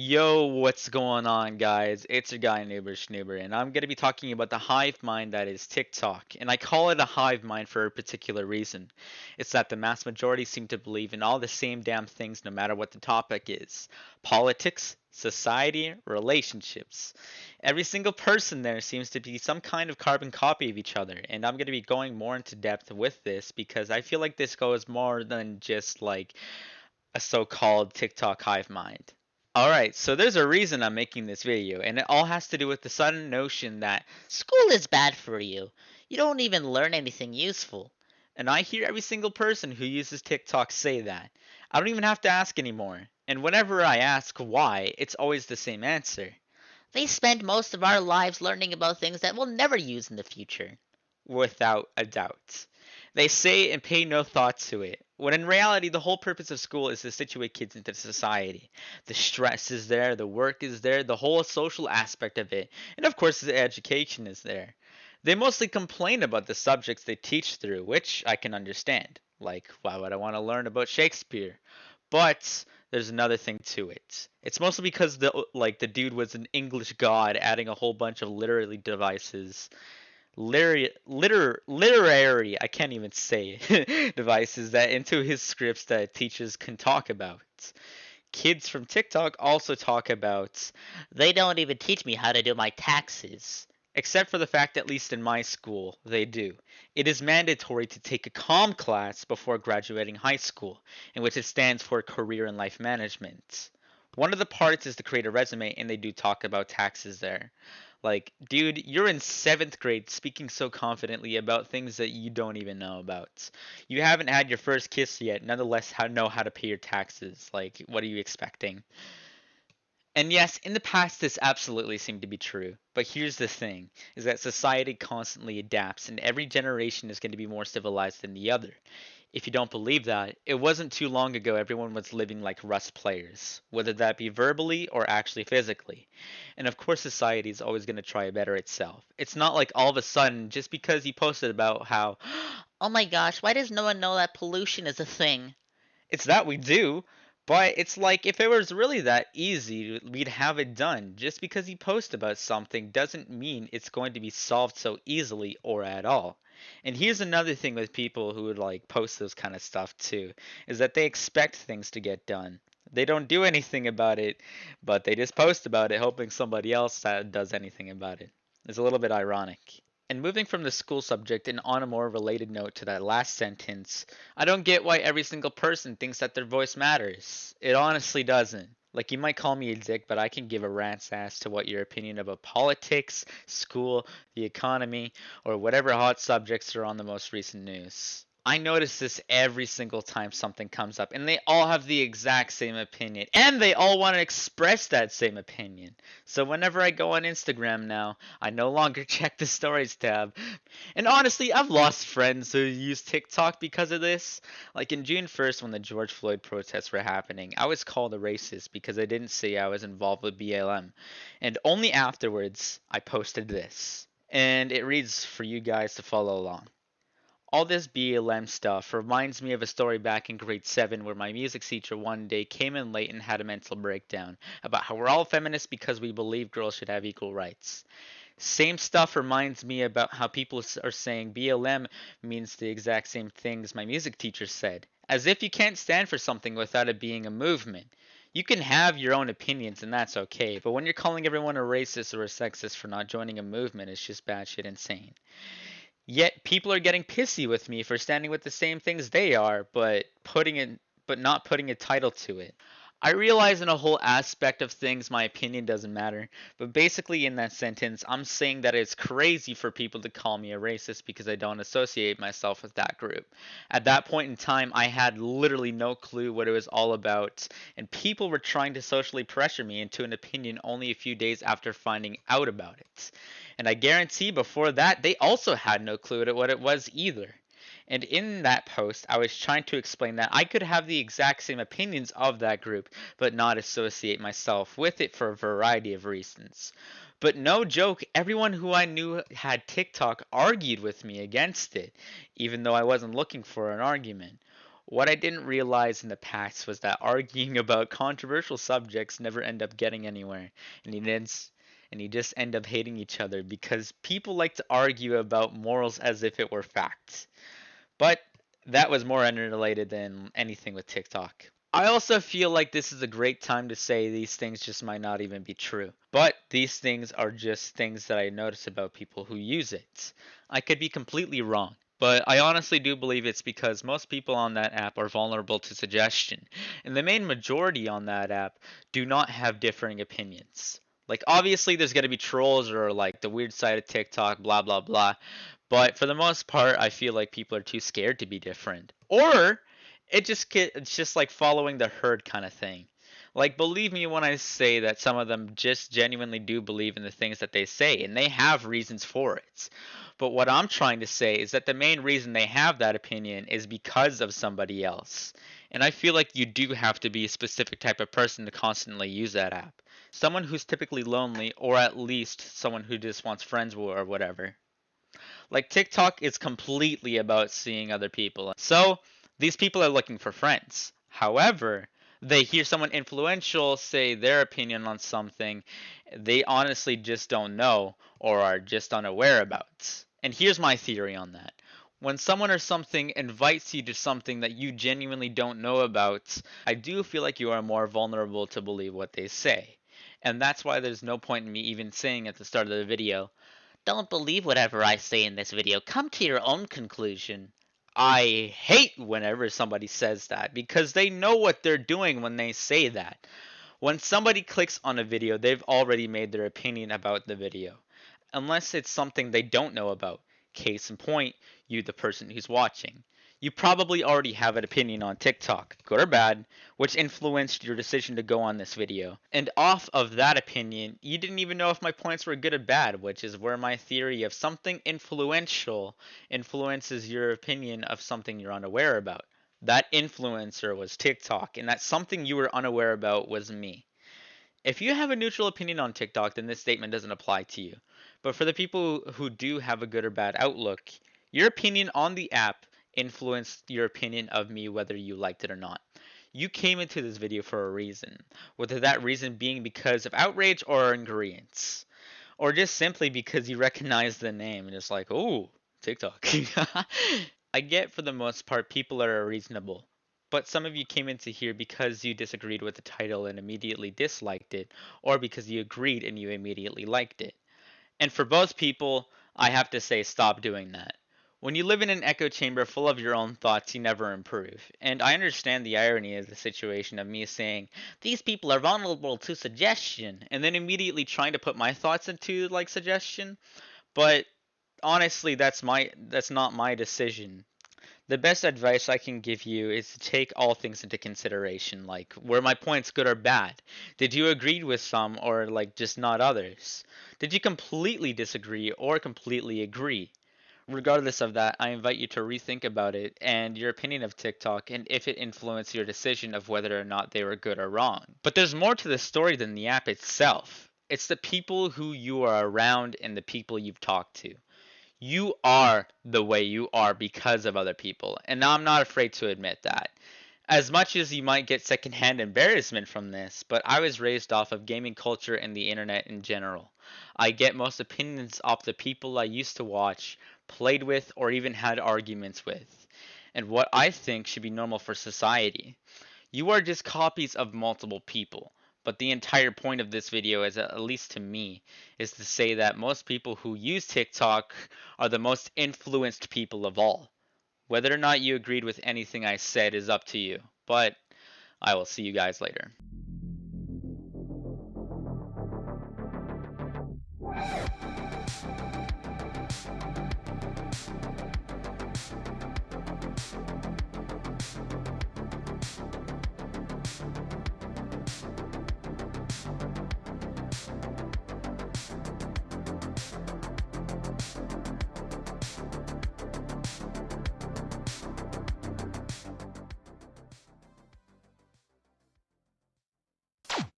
Yo, what's going on, guys? It's your guy, Neighbor Schneiber, and I'm going to be talking about the hive mind that is TikTok. And I call it a hive mind for a particular reason. It's that the mass majority seem to believe in all the same damn things no matter what the topic is: politics, society, relationships. Every single person there seems to be some kind of carbon copy of each other, and I'm going to be going more into depth with this because I feel like this goes more than just like a so-called TikTok hive mind. Alright, so there's a reason I'm making this video, and it all has to do with the sudden notion that School is bad for you. You don't even learn anything useful. and I hear every single person who uses TikTok say that. I don't even have to ask anymore. And whenever I ask why, it's always the same answer. They spend most of our lives learning about things that we'll never use in the future. Without a doubt. They say and pay no thought to it, when in reality, the whole purpose of school is to situate kids into society. The stress is there, the work is there, the whole social aspect of it, and of course, the education is there. They mostly complain about the subjects they teach through, which I can understand. Like, why would I want to learn about Shakespeare? But there's another thing to it. It's mostly because the dude was an English god adding a whole bunch of literary devices literary, I can't even say devices that into his scripts that teachers can talk about. Kids from TikTok also talk about, They don't even teach me how to do my taxes. except for the fact, at least in my school, they do. It is mandatory to take a comm class before graduating high school, in which it stands for Career and Life Management. One of the parts is to create a resume, and they do talk about taxes there. Like, dude, you're in seventh grade speaking so confidently about things that you don't even know about. You haven't had your first kiss yet, nonetheless, know how to pay your taxes. Like, what are you expecting? And yes, in the past this absolutely seemed to be true. But here's the thing, is that society constantly adapts and every generation is going to be more civilized than the other. If you don't believe that, it wasn't too long ago everyone was living like Rust players, whether that be verbally or actually physically. And of course society is always going to try better itself. It's not like all of a sudden just because you posted about how Oh my gosh, why does no one know that pollution is a thing? it's that we do, but it's like if it was really that easy, we'd have it done. Just because you post about something doesn't mean it's going to be solved so easily or at all. And here's another thing with people who would like post those kind of stuff too, is that they expect things to get done. They don't do anything about it, but they just post about it hoping somebody else does anything about it. It's a little bit ironic. And moving from the school subject and on a more related note to that last sentence, I don't get why every single person thinks that their voice matters. It honestly doesn't. Like, you might call me a dick, but I can give a rat's ass to what your opinion about politics, school, the economy, or whatever hot subjects are on the most recent news. I notice this every single time something comes up, and they all have the exact same opinion, and they all want to express that same opinion. So whenever I go on Instagram now, I no longer check the stories tab. And honestly, I've lost friends who use TikTok because of this. Like in June 1st, when the George Floyd protests were happening, I was called a racist because I didn't say I was involved with BLM. And only afterwards, I posted this. And it reads for you guys to follow along. All this BLM stuff reminds me of a story back in grade 7 where my music teacher one day came in late and had a mental breakdown about how we're all feminists because we believe girls should have equal rights. Same stuff reminds me about how people are saying BLM means the exact same things my music teacher said, as if you can't stand for something without it being a movement. You can have your own opinions and that's okay, but when you're calling everyone a racist or a sexist for not joining a movement, it's just batshit insane. Yet people are getting pissy with me for standing with the same things they are, but not putting a title to it. I realize in a whole aspect of things my opinion doesn't matter, but basically in that sentence I'm saying that it's crazy for people to call me a racist because I don't associate myself with that group. At that point in time I had literally no clue what it was all about, and people were trying to socially pressure me into an opinion only a few days after finding out about it. And I guarantee before that they also had no clue what it was either. And in that post, I was trying to explain that I could have the exact same opinions of that group, but not associate myself with it for a variety of reasons. But no joke, everyone who I knew had TikTok argued with me against it, even though I wasn't looking for an argument. What I didn't realize in the past was that arguing about controversial subjects never end up getting anywhere, and you just end up hating each other because people like to argue about morals as if it were facts. But that was more unrelated than anything with TikTok. I also feel like this is a great time to say these things just might not even be true. But these things are just things that I notice about people who use it. I could be completely wrong, but I honestly do believe it's because most people on that app are vulnerable to suggestion, and the main majority on that app do not have differing opinions. Like, obviously, there's going to be trolls or like the weird side of TikTok, blah, blah, blah. But for the most part, I feel like people are too scared to be different. Or it's just like following the herd kind of thing. Like, believe me when I say that some of them just genuinely do believe in the things that they say, and they have reasons for it. But what I'm trying to say is that the main reason they have that opinion is because of somebody else. And I feel like you do have to be a specific type of person to constantly use that app. Someone who's typically lonely, or at least someone who just wants friends or whatever. Like TikTok is completely about seeing other people. So these people are looking for friends. However, they hear someone influential say their opinion on something they honestly just don't know or are just unaware about. And here's my theory on that. When someone or something invites you to something that you genuinely don't know about, I do feel like you are more vulnerable to believe what they say. And that's why there's no point in me even saying at the start of the video, Don't believe whatever I say in this video. Come to your own conclusion. I hate whenever somebody says that because they know what they're doing when they say that. When somebody clicks on a video, they've already made their opinion about the video. Unless it's something they don't know about. Case in point, you, the person who's watching. You probably already have an opinion on TikTok, good or bad, which influenced your decision to go on this video. And off of that opinion, you didn't even know if my points were good or bad, which is where my theory of something influential influences your opinion of something you're unaware about. That influencer was TikTok, and that something you were unaware about was me. If you have a neutral opinion on TikTok, then this statement doesn't apply to you. But for the people who do have a good or bad outlook, your opinion on the app influenced your opinion of me whether you liked it or not. You came into this video for a reason, whether that reason being because of outrage or ingredients, or just simply because you recognize the name and it's like, oh, TikTok. I get for the most part people are reasonable, but some of you came into here because you disagreed with the title and immediately disliked it, or because you agreed and you immediately liked it. And for both people, I have to say stop doing that. When you live in an echo chamber full of your own thoughts, you never improve. And I understand the irony of the situation of me saying, these people are vulnerable to suggestion, and then immediately trying to put my thoughts into like suggestion. But honestly, that's not my decision. The best advice I can give you is to take all things into consideration, like were my points good or bad? Did you agree with some or like just not others? Did you completely disagree or completely agree? Regardless of that, I invite you to rethink about it and your opinion of TikTok and if it influenced your decision of whether or not they were good or wrong. But there's more to the story than the app itself. It's the people who you are around and the people you've talked to. You are the way you are because of other people, and I'm not afraid to admit that. As much as you might get secondhand embarrassment from this, but I was raised off of gaming culture and the internet in general. I get most opinions off the people I used to watch, played with, or even had arguments with, and what I think should be normal for society. You are just copies of multiple people. But the entire point of this video, is at least to me, is to say that most people who use TikTok are the most influenced people of all. Whether or not you agreed with anything I said is up to you. But I will see you guys later.